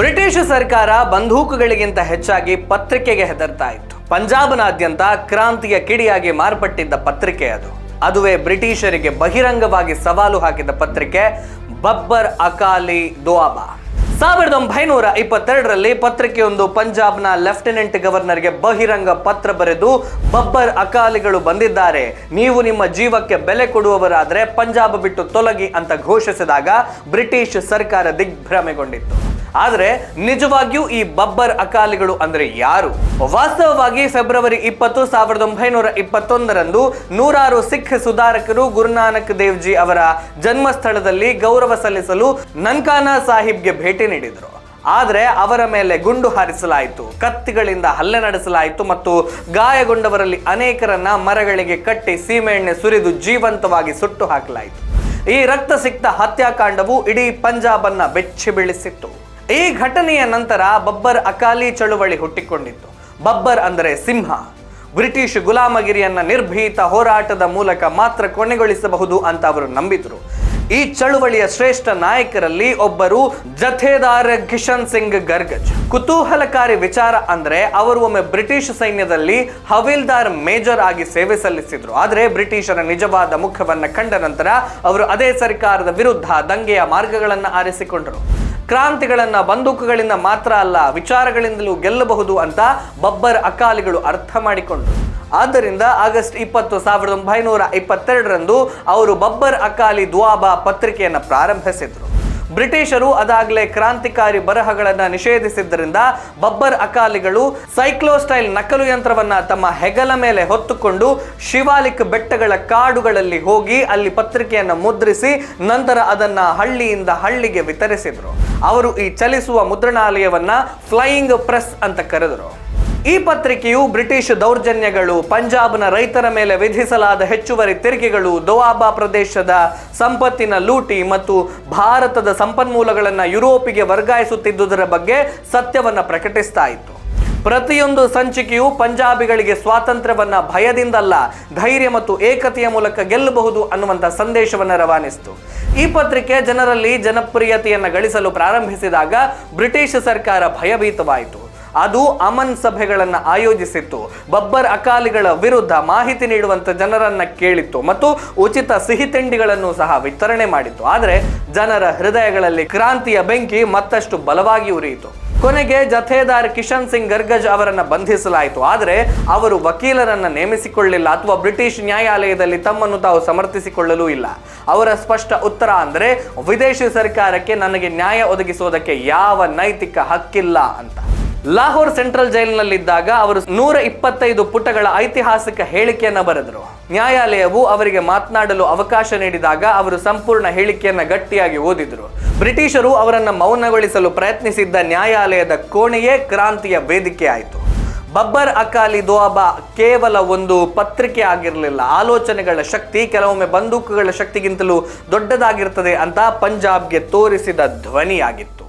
British ಸರ್ಕಾರ ಬಂದೂಕುಗಳಿಗಿಂತ ಹೆಚ್ಚಾಗಿ ಪತ್ರಿಕೆಗೆ ಹೆದರ್ತಾ ಇತ್ತು. ಪಂಜಾಬ್ನಾದ್ಯಂತ ಕ್ರಾಂತಿಯ ಕಿಡಿಯಾಗಿ ಮಾರ್ಪಟ್ಟಿದ್ದ ಪತ್ರಿಕೆ ಅದುವೇ ಬ್ರಿಟಿಷರಿಗೆ ಬಹಿರಂಗವಾಗಿ ಸವಾಲು ಹಾಕಿದ ಪತ್ರಿಕೆ ಬಬ್ಬರ್ ಅಕಾಲಿ ದುಆಬಾ. 1922ರಲ್ಲಿ ಪತ್ರಿಕೆಯೊಂದು ಪಂಜಾಬ್ನ ಲೆಫ್ಟಿನೆಂಟ್ ಗವರ್ನರ್ಗೆ ಬಹಿರಂಗ ಪತ್ರ ಬರೆದು ಬಬ್ಬರ್ ಅಕಾಲಿಗಳು ಬಂದಿದ್ದಾರೆ, ನೀವು ನಿಮ್ಮ ಜೀವಕ್ಕೆ ಬೆಲೆ ಕೊಡುವವರಾದರೆ ಪಂಜಾಬ್ ಬಿಟ್ಟು ತೊಲಗಿ ಅಂತ ಘೋಷಿಸಿದಾಗ ಬ್ರಿಟಿಷ್ ಸರ್ಕಾರ ದಿಗ್ಭ್ರಮೆಗೊಂಡಿತ್ತು. ಆದರೆ ನಿಜವಾಗಿಯೂ ಈ ಬಬ್ಬರ್ ಅಕಾಲಿಗಳು ಅಂದ್ರೆ ಯಾರು? ವಾಸ್ತವವಾಗಿ ಫೆಬ್ರವರಿ 20, 1921ರಂದು ನೂರಾರು ಸಿಖ್ ಸುಧಾರಕರು ಗುರುನಾನಕ್ ದೇವ್ಜಿ ಅವರ ಜನ್ಮಸ್ಥಳದಲ್ಲಿ ಗೌರವ ಸಲ್ಲಿಸಲು ನನ್ಕಾನಾ ಸಾಹಿಬ್ಗೆ ಭೇಟಿ ನೀಡಿದರು. ಆದರೆ ಅವರ ಮೇಲೆ ಗುಂಡು ಹಾರಿಸಲಾಯಿತು, ಕತ್ತಿಗಳಿಂದ ಹಲ್ಲೆ ನಡೆಸಲಾಯಿತು ಮತ್ತು ಗಾಯಗೊಂಡವರಲ್ಲಿ ಅನೇಕರನ್ನ ಮರಗಳಿಗೆ ಕಟ್ಟಿ ಸೀಮೆಎಣ್ಣೆ ಸುರಿದು ಜೀವಂತವಾಗಿ ಸುಟ್ಟು ಹಾಕಲಾಯಿತು. ಈ ರಕ್ತಸಿಕ್ತ ಹತ್ಯಾಕಾಂಡವು ಇಡೀ ಪಂಜಾಬನ್ನ ಬೆಚ್ಚಿ ಬೀಳಿಸಿತ್ತು. ಈ ಘಟನೆಯ ನಂತರ ಬಬ್ಬರ್ ಅಕಾಲಿ ಚಳುವಳಿ ಹುಟ್ಟಿಕೊಂಡಿತ್ತು. ಬಬ್ಬರ್ ಅಂದರೆ ಸಿಂಹ. ಬ್ರಿಟಿಷ್ ಗುಲಾಮಗಿರಿಯನ್ನ ನಿರ್ಭೀತ ಹೋರಾಟದ ಮೂಲಕ ಮಾತ್ರ ಕೊನೆಗೊಳಿಸಬಹುದು ಅಂತ ಅವರು ನಂಬಿದ್ರು. ಈ ಚಳುವಳಿಯ ಶ್ರೇಷ್ಠ ನಾಯಕರಲ್ಲಿ ಒಬ್ಬರು ಜಥೇದಾರ್ ಕಿಶನ್ ಸಿಂಗ್ ಗರ್ಗಜ್. ಕುತೂಹಲಕಾರಿ ವಿಚಾರ ಅಂದ್ರೆ ಅವರು ಒಮ್ಮೆ ಬ್ರಿಟಿಷ್ ಸೈನ್ಯದಲ್ಲಿ ಹವಿಲ್ದಾರ್ ಮೇಜರ್ ಆಗಿ ಸೇವೆ ಸಲ್ಲಿಸಿದ್ರು. ಆದರೆ ಬ್ರಿಟಿಷರ ನಿಜವಾದ ಮುಖವನ್ನ ಕಂಡ ನಂತರ ಅವರು ಅದೇ ಸರ್ಕಾರದ ವಿರುದ್ಧ ದಂಗೆಯ ಮಾರ್ಗಗಳನ್ನ ಆರಿಸಿಕೊಂಡರು. ಕ್ರಾಂತಿಗಳನ್ನ ಬಂದೂಕುಗಳಿಂದ ಮಾತ್ರ ಅಲ್ಲ, ವಿಚಾರಗಳಿಂದಲೂ ಗೆಲ್ಲಬಹುದು ಅಂತ ಬಬ್ಬರ್ ಅಕಾಲಿಗಳು ಅರ್ಥ ಮಾಡಿಕೊಂಡರು. ಆದ್ದರಿಂದ ಆಗಸ್ಟ್ 20, 1922ರಂದು ಅವರು ಬಬ್ಬರ್ ಅಕಾಲಿ ದುಆಬಾ ಪತ್ರಿಕೆಯನ್ನು ಪ್ರಾರಂಭಿಸಿದ್ರು. ಬ್ರಿಟಿಷರು ಅದಾಗಲೇ ಕ್ರಾಂತಿಕಾರಿ ಬರಹಗಳನ್ನು ನಿಷೇಧಿಸಿದ್ದರಿಂದ ಬಬ್ಬರ್ ಅಕಾಲಿಗಳು ಸೈಕ್ಲೋಸ್ಟೈಲ್ ನಕಲು ಯಂತ್ರವನ್ನ ತಮ್ಮ ಹೆಗಲ ಮೇಲೆ ಹೊತ್ತುಕೊಂಡು ಶಿವಾಲಿಕ್ ಬೆಟ್ಟಗಳ ಕಾಡುಗಳಲ್ಲಿ ಹೋಗಿ ಅಲ್ಲಿ ಪತ್ರಿಕೆಯನ್ನು ಮುದ್ರಿಸಿ ನಂತರ ಅದನ್ನ ಹಳ್ಳಿಯಿಂದ ಹಳ್ಳಿಗೆ ವಿತರಿಸಿದ್ರು. ಅವರು ಈ ಚಲಿಸುವ ಮುದ್ರಣಾಲಯವನ್ನ ಫ್ಲೈಯಿಂಗ್ ಪ್ರೆಸ್ ಅಂತ ಕರೆದರು. ಈ ಪತ್ರಿಕೆಯು ಬ್ರಿಟಿಷ್ ದೌರ್ಜನ್ಯಗಳು, ಪಂಜಾಬ್ನ ರೈತರ ಮೇಲೆ ವಿಧಿಸಲಾದ ಹೆಚ್ಚುವರಿ ತೆರಿಗೆಗಳು, ದೋಆಬಾ ಪ್ರದೇಶದ ಸಂಪತ್ತಿನ ಲೂಟಿ ಮತ್ತು ಭಾರತದ ಸಂಪನ್ಮೂಲಗಳನ್ನು ಯುರೋಪಿಗೆ ವರ್ಗಾಯಿಸುತ್ತಿದ್ದುದರ ಬಗ್ಗೆ ಸತ್ಯವನ್ನ ಪ್ರಕಟಿಸ್ತಾ ಇತ್ತು. ಪ್ರತಿಯೊಂದು ಸಂಚಿಕೆಯು ಪಂಜಾಬಿಗಳಿಗೆ ಸ್ವಾತಂತ್ರ್ಯವನ್ನ ಭಯದಿಂದಲ್ಲ, ಧೈರ್ಯ ಮತ್ತು ಏಕತೆಯ ಮೂಲಕ ಗೆಲ್ಲಬಹುದು ಅನ್ನುವಂಥ ಸಂದೇಶವನ್ನು ರವಾನಿಸಿತು. ಈ ಪತ್ರಿಕೆ ಜನರಲ್ಲಿ ಜನಪ್ರಿಯತೆಯನ್ನು ಗಳಿಸಲು ಪ್ರಾರಂಭಿಸಿದಾಗ ಬ್ರಿಟಿಷ್ ಸರ್ಕಾರ ಭಯಭೀತವಾಯಿತು. ಅದು ಅಮನ್ ಸಭೆಗಳನ್ನು ಆಯೋಜಿಸಿತ್ತು, ಬಬ್ಬರ್ ಅಕಾಲಿಗಳ ವಿರುದ್ಧ ಮಾಹಿತಿ ನೀಡುವಂತ ಜನರನ್ನ ಕೇಳಿತ್ತು ಮತ್ತು ಉಚಿತ ಸಿಹಿ ತಿಂಡಿಗಳನ್ನು ಸಹ ವಿತರಣೆ ಮಾಡಿತ್ತು. ಆದರೆ ಜನರ ಹೃದಯಗಳಲ್ಲಿ ಕ್ರಾಂತಿಯ ಬೆಂಕಿ ಮತ್ತಷ್ಟು ಬಲವಾಗಿ ಉರಿಯಿತು. ಕೊನೆಗೆ ಜಥೇದಾರ್ ಕಿಶನ್ ಸಿಂಗ್ ಗರ್ಗಜ್ ಅವರನ್ನ ಬಂಧಿಸಲಾಯಿತು. ಆದರೆ ಅವರು ವಕೀಲರನ್ನ ನೇಮಿಸಿಕೊಳ್ಳಲಿಲ್ಲ ಅಥವಾ ಬ್ರಿಟಿಷ್ ನ್ಯಾಯಾಲಯದಲ್ಲಿ ತಮ್ಮನ್ನು ತಾವು ಸಮರ್ಥಿಸಿಕೊಳ್ಳಲೂ ಇಲ್ಲ. ಅವರ ಸ್ಪಷ್ಟ ಉತ್ತರ ಅಂದ್ರೆ ವಿದೇಶಿ ಸರ್ಕಾರಕ್ಕೆ ನನಗೆ ನ್ಯಾಯ ಒದಗಿಸುವುದಕ್ಕೆ ಯಾವ ನೈತಿಕ ಹಕ್ಕಿಲ್ಲ ಅಂತ. ಲಾಹೋರ್ ಸೆಂಟ್ರಲ್ ಜೈಲಿನಲ್ಲಿದ್ದಾಗ ಅವರು 125 ಪುಟಗಳ ಐತಿಹಾಸಿಕ ಹೇಳಿಕೆಯನ್ನ ಬರೆದರು. ನ್ಯಾಯಾಲಯವು ಅವರಿಗೆ ಮಾತನಾಡಲು ಅವಕಾಶ ನೀಡಿದಾಗ ಅವರು ಸಂಪೂರ್ಣ ಹೇಳಿಕೆಯನ್ನ ಗಟ್ಟಿಯಾಗಿ ಓದಿದ್ರು. ಬ್ರಿಟಿಷರು ಅವರನ್ನ ಮೌನಗೊಳಿಸಲು ಪ್ರಯತ್ನಿಸಿದ್ದ ನ್ಯಾಯಾಲಯದ ಕೋಣೆಯೇ ಕ್ರಾಂತಿಯ ವೇದಿಕೆ ಆಯಿತು. ಬಬ್ಬರ್ ಅಕಾಲಿ ದುಆಬಾ ಕೇವಲ ಒಂದು ಪತ್ರಿಕೆ ಆಗಿರಲಿಲ್ಲ, ಆಲೋಚನೆಗಳ ಶಕ್ತಿ ಕೆಲವೊಮ್ಮೆ ಬಂದೂಕುಗಳ ಶಕ್ತಿಗಿಂತಲೂ ದೊಡ್ಡದಾಗಿರ್ತದೆ ಅಂತ ಪಂಜಾಬ್ಗೆ ತೋರಿಸಿದ ಧ್ವನಿಯಾಗಿತ್ತು.